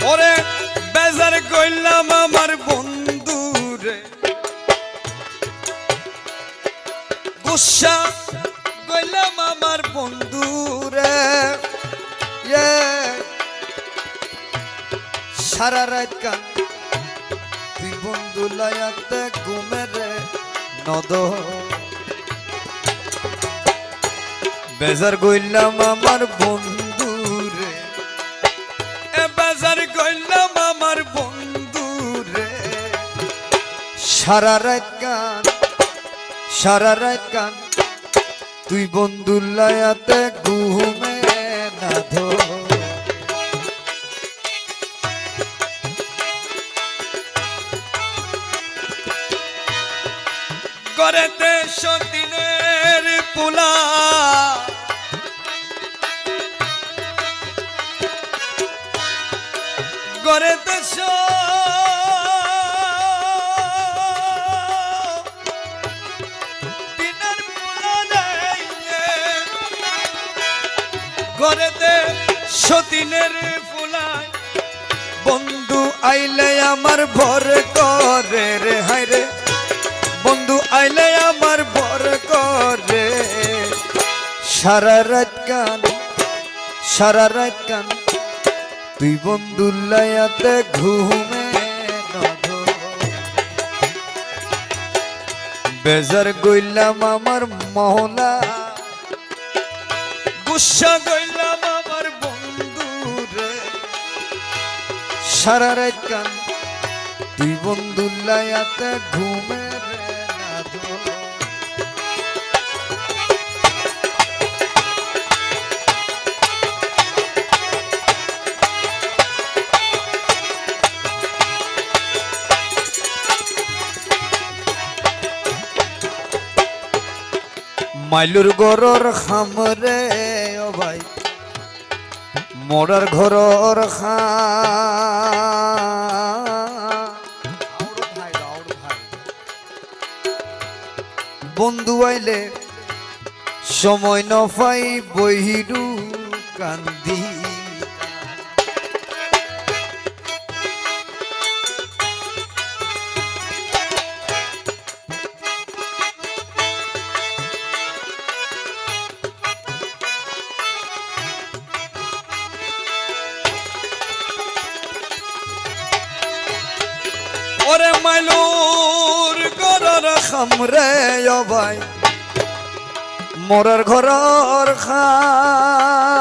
ওরে বেজার কইলাম আমার বন্ধু রে, গুসা কইলাম আমার বন্ধু রে, সারা রাত কান তুই বন্ধু লায়াতে ঘুমের নদ, বেজার কইলাম আমার বন্ধু রে, বেজার কইলাম আমার বন্ধু রে, সারা রাত কান তুই বন্ধু লায়াতে ঘুমে না ধো, গরেতে সতীনের পোলা গরেতে সতীনের পোলা গরেতে সতীনের পোলা বন্ধু আইলে আমার ভর করে রে, হায় রে বন্ধু আইলে আমার ভর করে, সারা রাত কান তুই বন্ধু লায়াতে ঘুমে নধ, বেজার গইলাম আমার মহলা, গুসা গইলাম আমার বন্ধু রে, সারা রাত কান তুই বন্ধু লায়াতে ঘুমে না ধো, মাইলুর গরর খামরে ও ভাই মোরার ঘরর বন্ধু আইলে সময় নফাই বহিরু কান্দি, ওরে মাইলুর গরর খামরে ও ভাই মোরার ঘরর খায়া